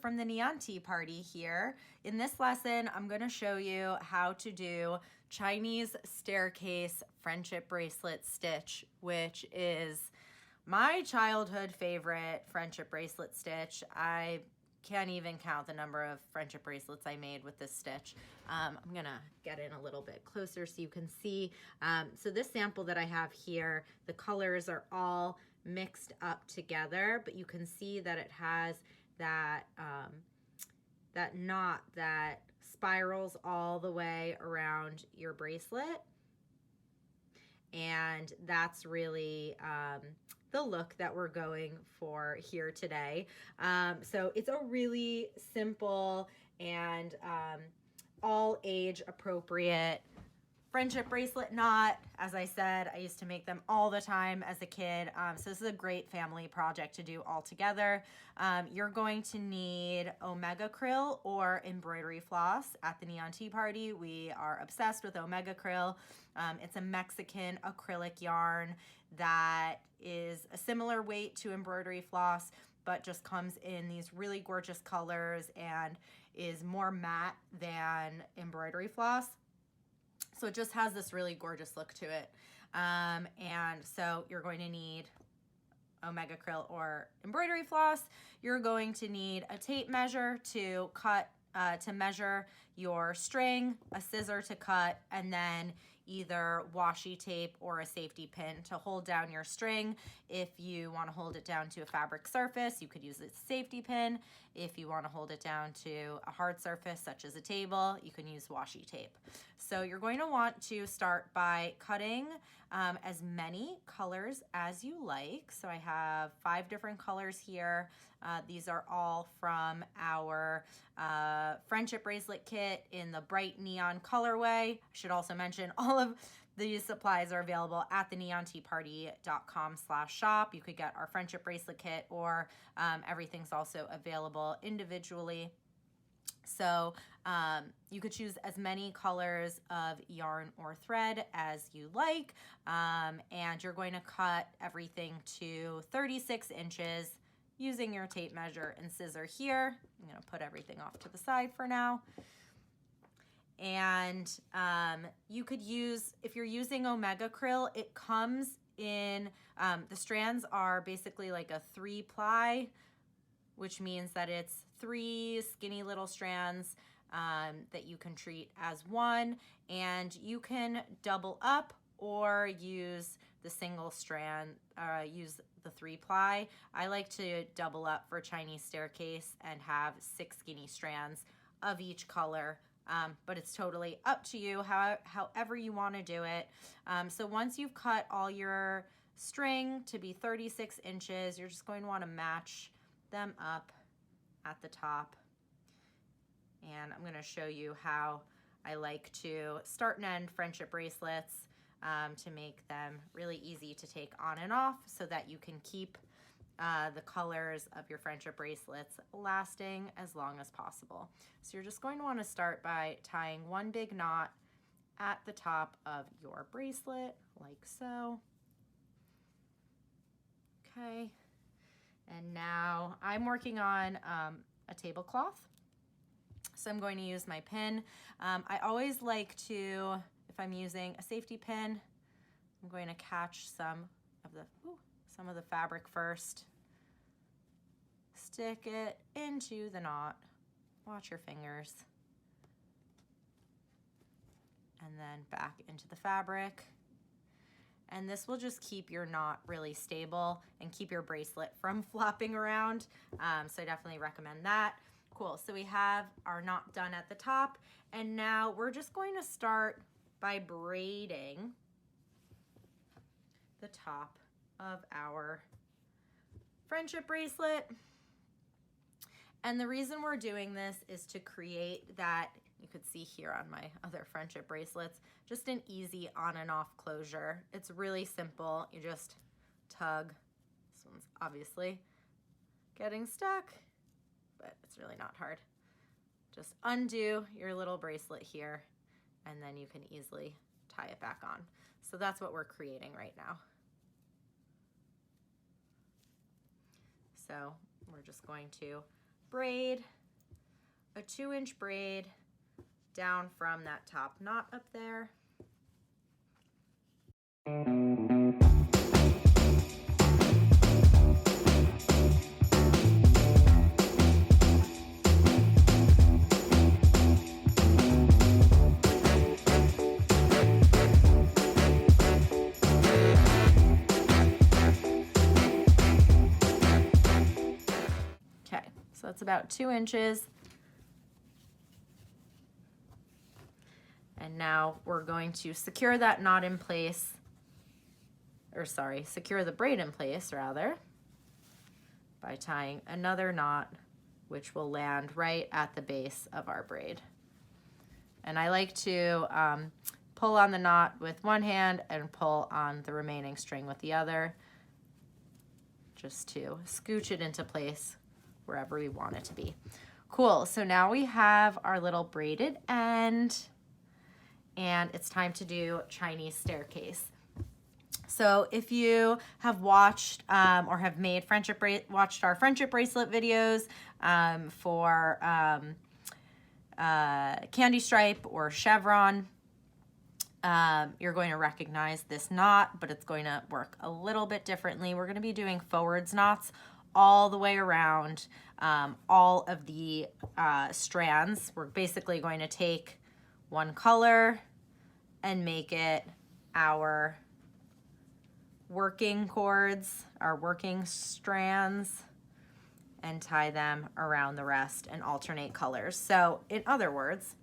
from the Neon Tea Party here. In this lesson, I'm going to show you how to do Chinese staircase friendship bracelet stitch, which is my childhood favorite friendship bracelet stitch. I can't even count the number of friendship bracelets I made with this stitch. I'm gonna get in a little bit closer so you can see. So this sample that I have here, the colors are all mixed up together, but you can see that it has that, that knot that spirals all the way around your bracelet. And that's really the look that we're going for here today. So it's a really simple and all age appropriate friendship bracelet knot. As I said, I used to make them all the time as a kid. So this is a great family project to do all together. You're going to need Omega Krill or embroidery floss. At the Neon Tea Party, we are obsessed with Omega Krill. It's a Mexican acrylic yarn that is a similar weight to embroidery floss, but just comes in these really gorgeous colors and is more matte than embroidery floss. So it just has this really gorgeous look to it. And so you're going to need Omega Krill or embroidery floss. You're going to need a tape measure to cut, to measure your string, a scissor to cut, and then either washi tape or a safety pin to hold down your string. If you want to hold it down to a fabric surface, you could use a safety pin. If you want to hold it down to a hard surface such as a table, you can use washi tape. So you're going to want to start by cutting as many colors as you like. So I have 5 different colors here. These are all from our friendship bracelet kit in the bright neon colorway. I should also mention all of these supplies are available at the neonteaparty.com/shop. You could get our friendship bracelet kit, or everything's also available individually. So you could choose as many colors of yarn or thread as you like, and you're going to cut everything to 36 inches using your tape measure and scissor here. I'm going to put everything off to the side for now. And you could use, if you're using Omega Krill, it comes in, the strands are basically like a 3-ply, which means that it's 3 skinny little strands that you can treat as one, and you can double up or use the single strand, use the 3-ply. I like to double up for Chinese staircase and have 6 skinny strands of each color, but it's totally up to you, however you want to do it. So once you've cut all your string to be 36 inches, you're just going to want to match them up at the top. And I'm going to show you how I like to start and end friendship bracelets to make them really easy to take on and off so that you can keep the colors of your friendship bracelets lasting as long as possible. So you're just going to want to start by tying one big knot at the top of your bracelet like so. Okay. And now I'm working on a tablecloth. So I'm going to use my pin. I always like to, if I'm using a safety pin, I'm going to catch some of the fabric first. Stick it into the knot. Watch your fingers. And then back into the fabric. And this will just keep your knot really stable and keep your bracelet from flopping around. So I definitely recommend that. Cool, so we have our knot done at the top, and now we're just going to start by braiding the top of our friendship bracelet. And the reason we're doing this is to create that, you could see here on my other friendship bracelets, just an easy on and off closure. It's really simple. You just tug. This one's obviously getting stuck, but it's really not hard. Just undo your little bracelet here, and then you can easily tie it back on. So that's what we're creating right now. So we're just going to braid, a 2-inch braid down from that top knot up there. Okay, so that's about 2 inches. And now we're going to secure that knot in place, or sorry, secure the braid in place rather, by tying another knot, which will land right at the base of our braid. And I like to pull on the knot with one hand and pull on the remaining string with the other, just to scooch it into place wherever we want it to be. Cool, so now we have our little braided end, and it's time to do Chinese staircase. So if you have watched or have made watched our friendship bracelet videos for candy stripe or chevron, you're going to recognize this knot, but it's going to work a little bit differently. We're going to be doing forwards knots all the way around all of the strands. We're basically going to take one color and make it our working cords, our working strands, and tie them around the rest and alternate colors. So in other words,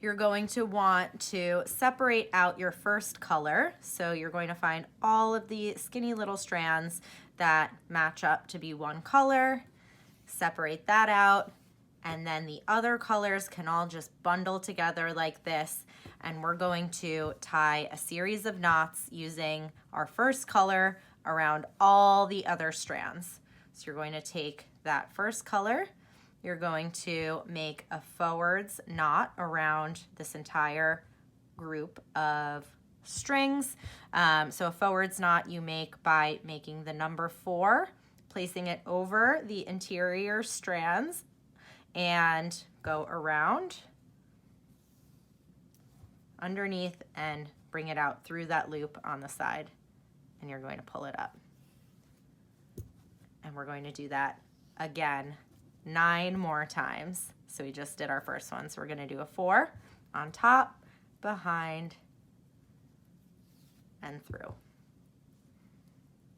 you're going to want to separate out your first color. So you're going to find all of the skinny little strands that match up to be one color, separate that out, and then the other colors can all just bundle together like this, and we're going to tie a series of knots using our first color around all the other strands. So you're going to take that first color, you're going to make a forwards knot around this entire group of strings. So a forwards knot you make by making the number 4, placing it over the interior strands, and go around underneath and bring it out through that loop on the side, and you're going to pull it up. And we're going to do that again 9 more times. So we just did our first one, so we're going to do a 4 on top, behind, and through,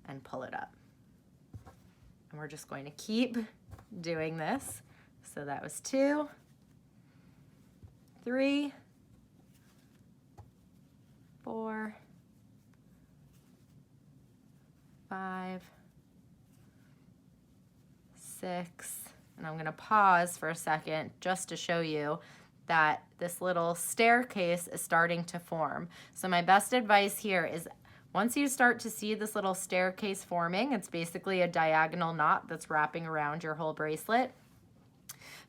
and pull it up. And we're just going to keep doing this. So that was 2, 3, 4, 5, 6, and I'm going to pause for a second just to show you that this little staircase is starting to form. So my best advice here is, once you start to see this little staircase forming, it's basically a diagonal knot that's wrapping around your whole bracelet.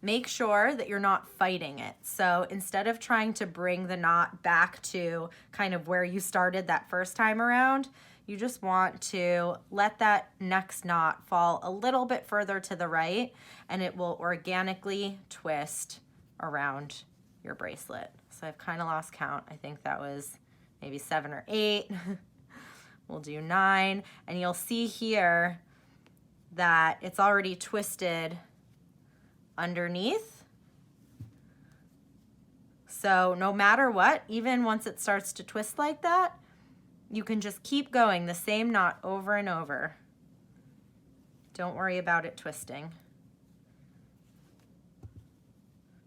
Make sure that you're not fighting it. So instead of trying to bring the knot back to kind of where you started that first time around, you just want to let that next knot fall a little bit further to the right, and it will organically twist around your bracelet. So I've kind of lost count. I think that was maybe 7 or 8. We'll do 9, and you'll see here that it's already twisted underneath. So no matter what, even once it starts to twist like that, you can just keep going the same knot over and over. Don't worry about it twisting.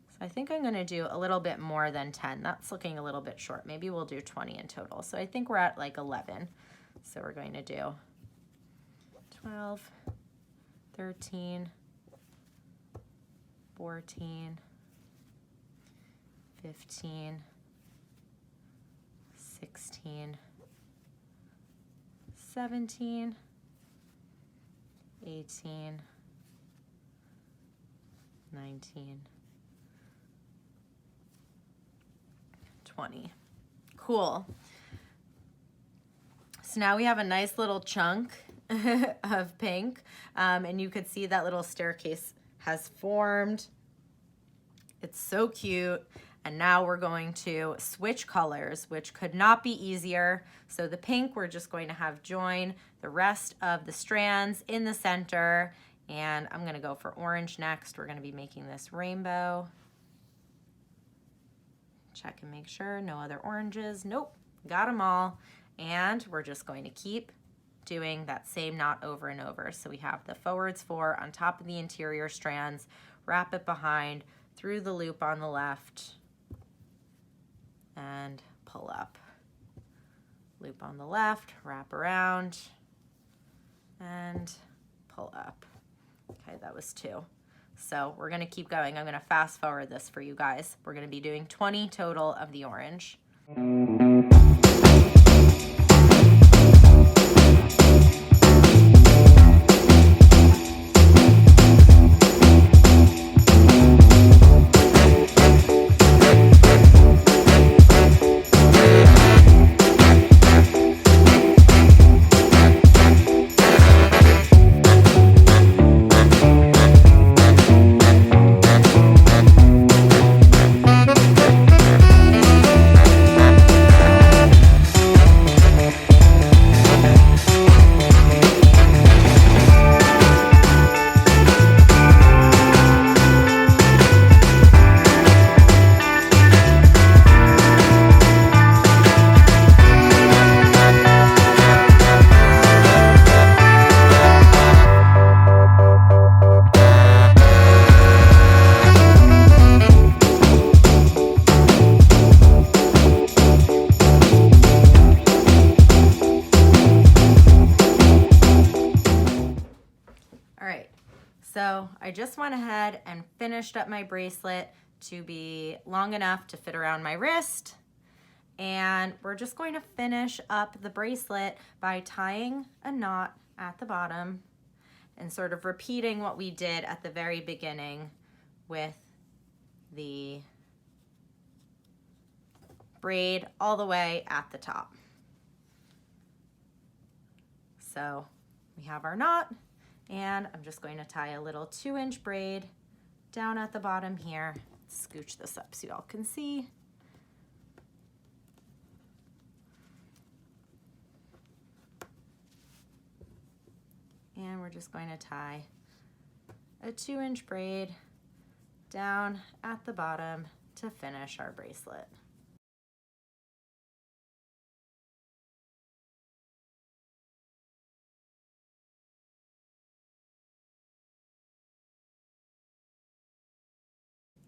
So I think I'm going to do a little bit more than 10. That's looking a little bit short. Maybe we'll do 20 in total. So I think we're at like 11. So we're going to do 12, 13, 14, 15, 16, 17, 18, 19, 20. Cool. So now we have a nice little chunk of pink, and you could see that little staircase has formed. It's so cute. And now we're going to switch colors, which could not be easier. So the pink, we're just going to have join the rest of the strands in the center. And I'm gonna go for orange next. We're gonna be making this rainbow. Check and make sure, no other oranges. Nope, got them all. And we're just going to keep doing that same knot over and over. So we have the forwards 4 on top of the interior strands, wrap it behind, through the loop on the left, and pull up. Loop on the left, wrap around, and pull up. Okay, that was 2. So we're gonna keep going. I'm gonna fast forward this for you guys. We're gonna be doing 20 total of the orange. So I just went ahead and finished up my bracelet to be long enough to fit around my wrist. And we're just going to finish up the bracelet by tying a knot at the bottom and sort of repeating what we did at the very beginning with the braid all the way at the top. So we have our knot, and I'm just going to tie a little 2-inch braid down at the bottom here. Scooch this up so y'all can see. And we're just going to tie a 2-inch braid down at the bottom to finish our bracelet.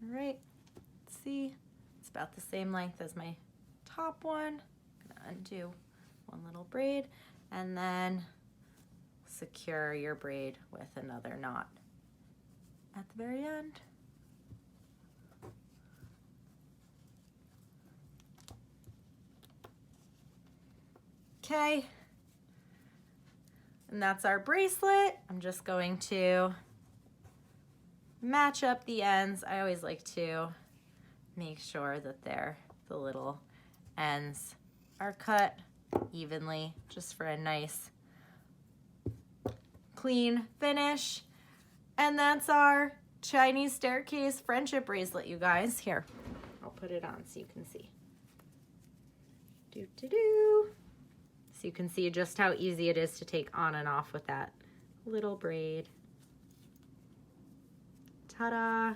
All right, let's see, it's about the same length as my top one. I'm gonna undo one little braid and then secure your braid with another knot at the very end. Okay, and that's our bracelet. I'm just going to match up the ends. I always like to make sure that the little ends are cut evenly, just for a nice clean finish. And that's our Chinese staircase friendship bracelet, you guys. Here, I'll put it on so you can see. So you can see just how easy it is to take on and off with that little braid. Ta-da!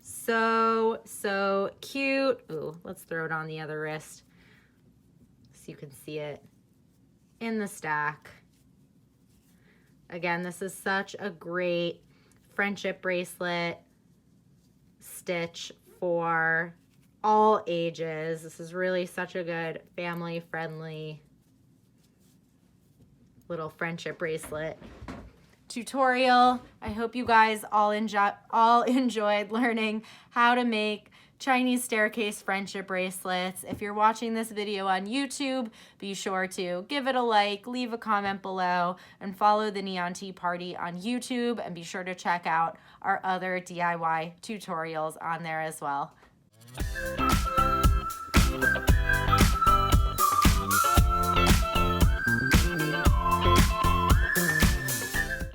So cute. Ooh, let's throw it on the other wrist so you can see it in the stack. Again, this is such a great friendship bracelet stitch for all ages. This is really such a good family-friendly little friendship bracelet tutorial. I hope you guys all enjoyed learning how to make Chinese staircase friendship bracelets. If you're watching this video on YouTube, be sure to give it a like, leave a comment below, and follow the Neon Tea Party on YouTube, and be sure to check out our other DIY tutorials on there as well.